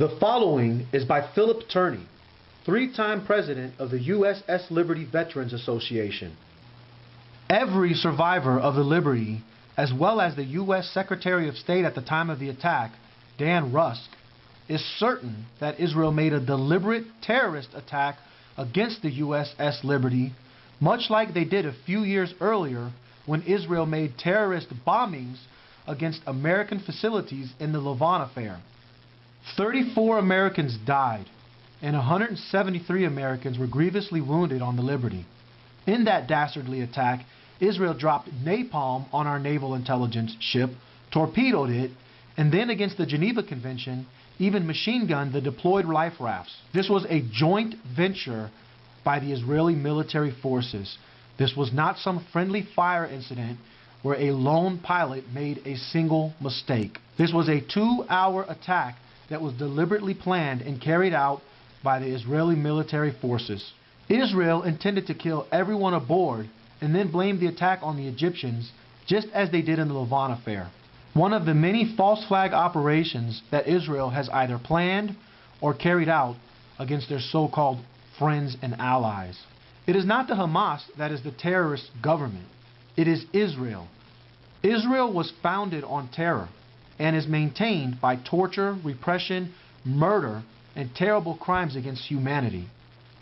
The following is by Phil Tourney, three-time president of the USS Liberty Veterans Association. Every survivor of the Liberty, as well as the U.S. Secretary of State at the time of the attack, Dan Rusk, is certain that Israel made a deliberate terrorist attack against the USS Liberty, much like they did a few years earlier when Israel made terrorist bombings against American facilities in the Lavon affair. 34 Americans died, and 173 Americans were grievously wounded on the Liberty. In that dastardly attack, Israel dropped napalm on our naval intelligence ship, torpedoed it, and then against the Geneva Convention, even machine-gunned the deployed life rafts. This was a joint venture by the Israeli military forces. This was not some friendly fire incident where a lone pilot made a single mistake. This was a 2-hour attack that was deliberately planned and carried out by the Israeli military forces. Israel intended to kill everyone aboard and then blamed the attack on the Egyptians, just as they did in the Lavon affair. One of the many false flag operations that Israel has either planned or carried out against their so-called friends and allies. It is not the Hamas that is the terrorist government. It is Israel. Israel was founded on terror and is maintained by torture, repression, murder, and terrible crimes against humanity.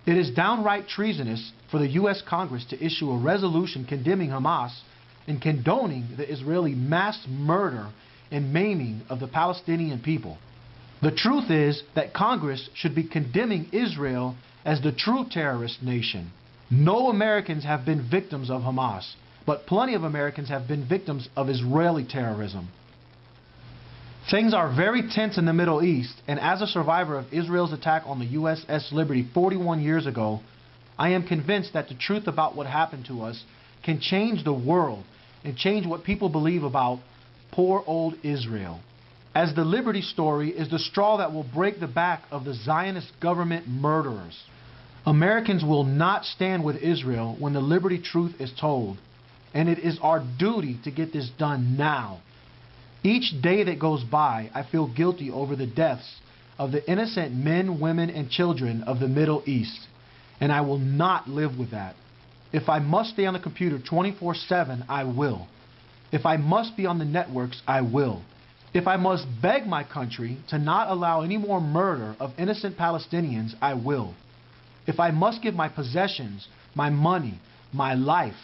It is downright treasonous for the U.S. Congress to issue a resolution condemning Hamas and condoning the Israeli mass murder and maiming of the Palestinian people. The truth is that Congress should be condemning Israel as the true terrorist nation. No Americans have been victims of Hamas, but plenty of Americans have been victims of Israeli terrorism. Things are very tense in the Middle East, and as a survivor of Israel's attack on the USS Liberty 41 years ago, I am convinced that the truth about what happened to us can change the world and change what people believe about poor old Israel. As the Liberty story is the straw that will break the back of the Zionist government murderers. Americans will not stand with Israel when the Liberty truth is told, and it is our duty to get this done now. Each day that goes by, I feel guilty over the deaths of the innocent men, women, and children of the Middle East, and I will not live with that. If I must stay on the computer 24/7, I will. If I must be on the networks, I will. If I must beg my country to not allow any more murder of innocent Palestinians, I will. If I must give my possessions, my money, my life,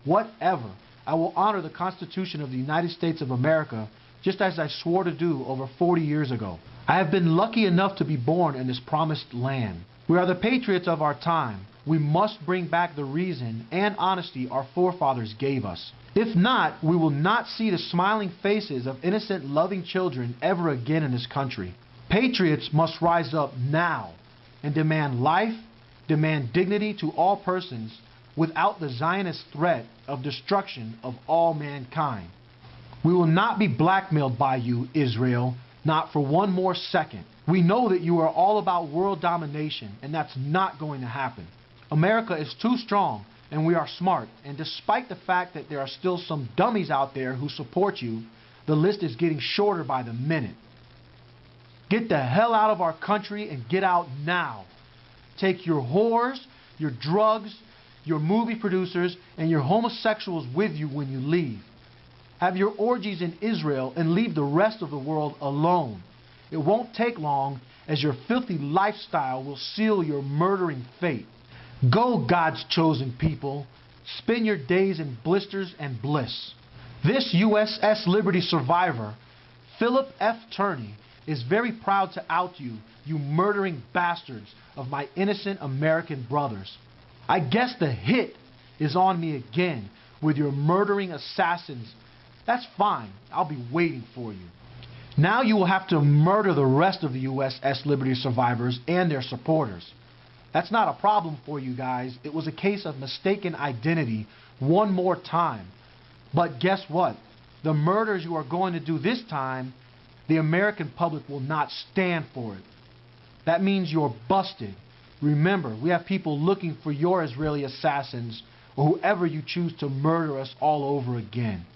whatever, I will honor the Constitution of the United States of America just as I swore to do over 40 years ago. I have been lucky enough to be born in this promised land. We are the patriots of our time. We must bring back the reason and honesty our forefathers gave us. If not, we will not see the smiling faces of innocent, loving children ever again in this country. Patriots must rise up now and demand life, demand dignity to all persons without the Zionist threat of destruction of all mankind. We will not be blackmailed by you, Israel, not for one more second. We know that you are all about world domination, and that's not going to happen. America is too strong, and we are smart, and despite the fact that there are still some dummies out there who support you, the list is getting shorter by the minute. Get the hell out of our country and get out now. Take your whores, your drugs, your movie producers, and your homosexuals with you when you leave. Have your orgies in Israel and leave the rest of the world alone. It won't take long, as your filthy lifestyle will seal your murdering fate. Go, God's chosen people. Spend your days in blisters and bliss. This USS Liberty survivor, Philip F. Tourney, is very proud to out you, you murdering bastards of my innocent American brothers. I guess the hit is on me again with your murdering assassins. That's fine. I'll be waiting for you. Now you will have to murder the rest of the USS Liberty survivors and their supporters. That's not a problem for you guys. It was a case of mistaken identity one more time. But guess what? The murders you are going to do this time, the American public will not stand for it. That means you're busted. Remember, we have people looking for your Israeli assassins or whoever you choose to murder us all over again.